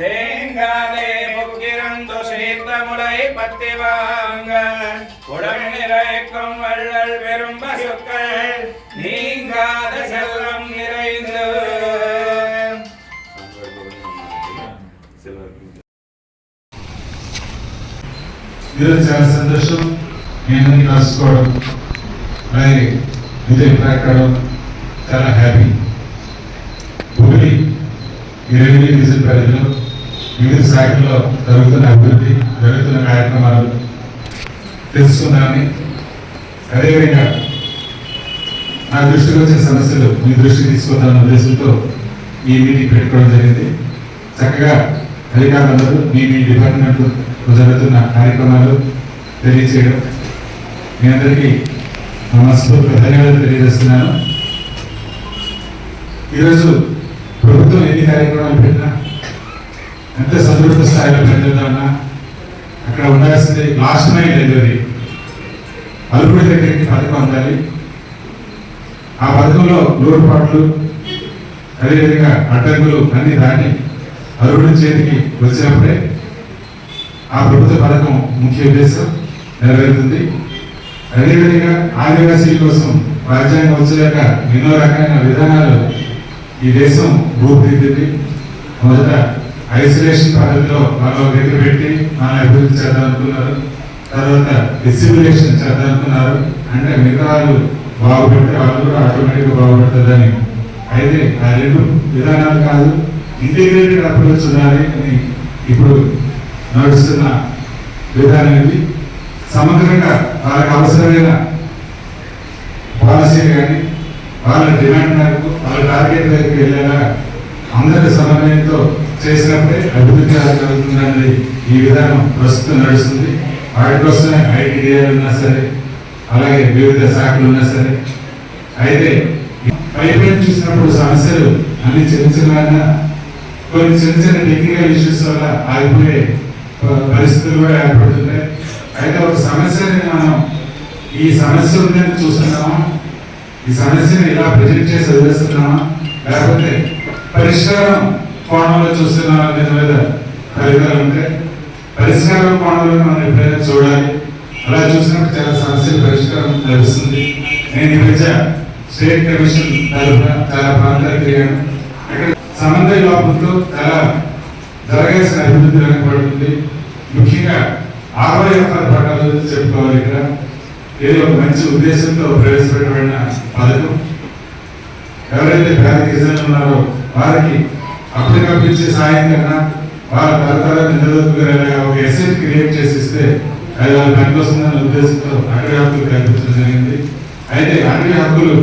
தேங்காலே புக்கிரந்து சீர்த்தமுலை பத்திவாங்க உடன் நிறைக்கும் வள்ளல் பெரும் பசுக்கள் நீங்காத செல்வம் நிறைந்து ఈరోజు చాలా సంతోషం మీ అందరినీ కలుసుకోవడం అలాగే మీతో మాట్లాడడం చాలా హ్యాపీ. భూమి 20 డివిజన్ పరిధిలో వివిధ శాఖల్లో జరుగుతున్న అభివృద్ధి జరుగుతున్న కార్యక్రమాలు తెలుసుకున్నామని, అదేవిధంగా నా దృష్టికి వచ్చిన సమస్యలు మీ దృష్టికి తీసుకుందామన్న ఉద్దేశంతో ఈ మీటింగ్ పెట్టుకోవడం జరిగింది. చక్కగా అధికారులందరూ మీ డిపార్ట్మెంట్ జరుగుతున్న కార్యక్రమాలు తెలియచేయడం మీ అందరికీ మనస్ఫూర్తిగా ధన్యవాదాలు తెలియజేస్తున్నాను. ఈరోజు ప్రభుత్వం ఎన్ని కార్యక్రమాలు పెట్టినా, ఎంత సంతృప్త స్థాయిలో పెంచుదామన్నా అక్కడ ఉండాల్సింది లాస్ట్ మైల్ డెలివరీ. అలుపుడి దగ్గరికి పథకం అందాలి. ఆ పథకంలో లోటుపాట్లు అదేవిధంగా అడ్డంకులు అన్ని దాటి అలుపుడి చేతికి వచ్చినప్పుడే ఆ ప్రభుత్వ పథకం ముఖ్య ఉద్దేశం నెరవేరుతుంది. అదేవిధంగా ఆదివాసీల కోసం రాజ్యాంగం వచ్చాక ఎన్నో రకాల విధానాలు ఈ దేశం రూపుదిద్దింది. మొదట ఐసోలేషన్ పద్ధతిలో వాళ్ళు దగ్గర పెట్టి మనం అభివృద్ధి చేద్దాం అనుకున్నారు. తర్వాత డిస్ట్రిబ్యూషన్ చేద్దాం అనుకున్నారు. అంటే మిగతా వాళ్ళు బాగుపడితే వాళ్ళు కూడా ఆటోమేటిక్గా బాగుపడుతుందని. అయితే ఆ రెండు విధానాలు కాదు, ఇంటిగ్రేటెడ్ అప్రోచ్ ఉండాలి అని ఇప్పుడు నడుస్తున్న విధానం ఇది. సమగ్రంగా వాళ్ళకి అవసరమైన పాలసీ కానీ వాళ్ళ డిమాండ్ మేరకు వాళ్ళ టార్గెట్ దగ్గరికి వెళ్ళేలా అందరి సమన్వయంతో చేసినప్పుడే అభివృద్ధి జరుగుతుందనేది ఈ విధానం ప్రస్తుతం నడుస్తుంది. వాటి కోసమే ఐటీడీఆర్ ఉన్నా సరే, అలాగే వివిధ శాఖలు ఉన్నా సరే. అయితే పైపైన చూసినప్పుడు సమస్యలు అన్ని చిన్న చిన్న కొన్ని చిన్న టెక్నికల్ ఇష్యూస్ వల్ల ఆగిపోయే పరిస్థితులు కూడా ఏర్పడుతున్నాయి. అయితే ఒక సమస్యని మనం ఈ సమస్య ఉందని చూస్తున్నామా, ఈ సమస్యను ఇలా ప్రజెంట్ చేసి వదిలేస్తున్నామా, లేకపోతే పరిష్కారం కోణంలో చూస్తున్నామా అనే మీద ఫలితాలు ఉంటాయి. పరిష్కారం కోణంలో మనం ఎప్పుడైనా చూడాలి. అలా చూసినప్పుడు చాలా సమస్యల పరిష్కారం లభిస్తుంది. నేను ఈ మధ్య స్టేట్ కమిషన్ తరఫున చాలా ప్రాంతాలు తిరిగాను. అక్కడ సమన్వయ లోపంతో చాలా జరగాల్సిన అభివృద్ధి వెనకబడుతుంది. ముఖ్యంగా ఆర్వైఎఫ్ఆర్ పట్టాల గురించి చెప్పుకోవాలి. ఇక్కడ ఏదో ఒక మంచి ఉద్దేశంతో ప్రవేశపెట్టబడిన పథకం. ఎవరైతే పేద గిరిజనులు ఉన్నారో వారికి అప్పటికప్పుడు ఇచ్చే సాయం కన్నా వాళ్ళ తరతరాలు నిలదొక్కునేలాగా ఒక ఎసెట్ క్రియేట్ చేసి ఇస్తే అది వాళ్ళకి పనికొస్తుందన్న ఉద్దేశంతో అటవీ హక్కులు కల్పించడం జరిగింది. అయితే అటవీ హక్కులు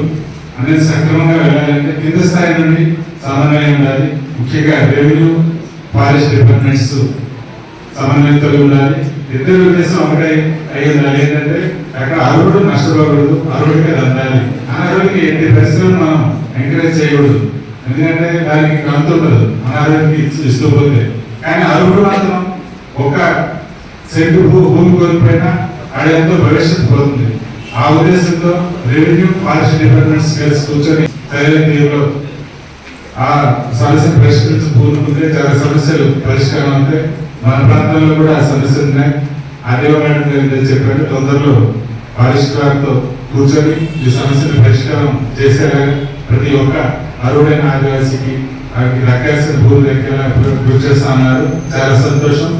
అనేది సక్రమంగా వెళ్ళాలంటే కింద స్థాయి నుండి సమన్వయం ఉండాలి. ముఖ్యంగా రెవెన్యూ, ఫారెస్ట్ డిపార్ట్మెంట్స్ సమన్వయంతో ఉండాలి. ఇద్దరు ఉద్దేశం ఒకటే అయి ఉండాలి. ఏంటంటే అక్కడ అర్హుడు నష్టపోకూడదు, అర్హుడికి అందాలి. అనర్హుడికి ఎట్టి పరిస్థితులను మనం ఎంకరేజ్ చేయకూడదు. ఎందుకంటే దానికి కంత ఉండదు అనారోగ్యానికి ఇస్తూ పోతే. కానీ అర్హుడు మాత్రం ఒక సెంటు భూమి కోల్పోయినా ఆడెంతో భవిష్యత్తు పోతుంది. ఆ ఉద్దేశంతో రెవెన్యూ, ఫారెస్ట్ డిపార్ట్మెంట్స్ కలిసి కూర్చొని సరైన తీరులో ఆ సమస్యను పరిష్కరించబోతుంటే చాలా సమస్యలు పరిష్కారం అవుతాయి. మన ప్రాంతంలో కూడా ఆ సమస్యలు ఉన్నాయి. అదే మేడం చెప్పారు, తొందరలో ఫారెస్ట్ వారితో కూర్చొని ఈ సమస్యను పరిష్కారం చేసేలాగా ప్రతి ఒక్క అర్హుడైన ఆదివాసీకి దక్కాల్సిన భూమి దక్కేలా కృషి చేస్తా ఉన్నారు. చాలా సంతోషం.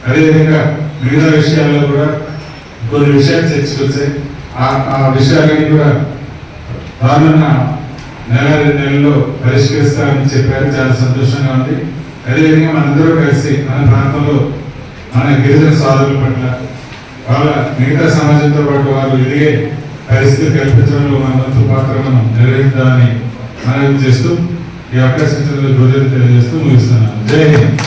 అదేవిధంగా మిగతా విషయాల్లో కూడా కొన్ని విషయాలు చర్చకొచ్చాయి. ఆ విషయాలన్నీ కూడా రానున్న నెల 2 నెలల్లో పరిష్కరిస్తారని చెప్పారు. చాలా సంతోషంగా ఉంది. అదేవిధంగా మనందరూ కలిసి మన ప్రాంతంలో మన గిరిజన సోదరుల పట్ల వాళ్ళ మిగతా సమాజంతో పాటు వాళ్ళు ఎదిగే పరిస్థితి కల్పించడంలో మన వంతు పాత్ర మనం నిర్వహిద్దామని మనవి చేస్తూ ఈ అవకాశం తెలియజేస్తూ ముగిస్తున్నాను. జై హింద్.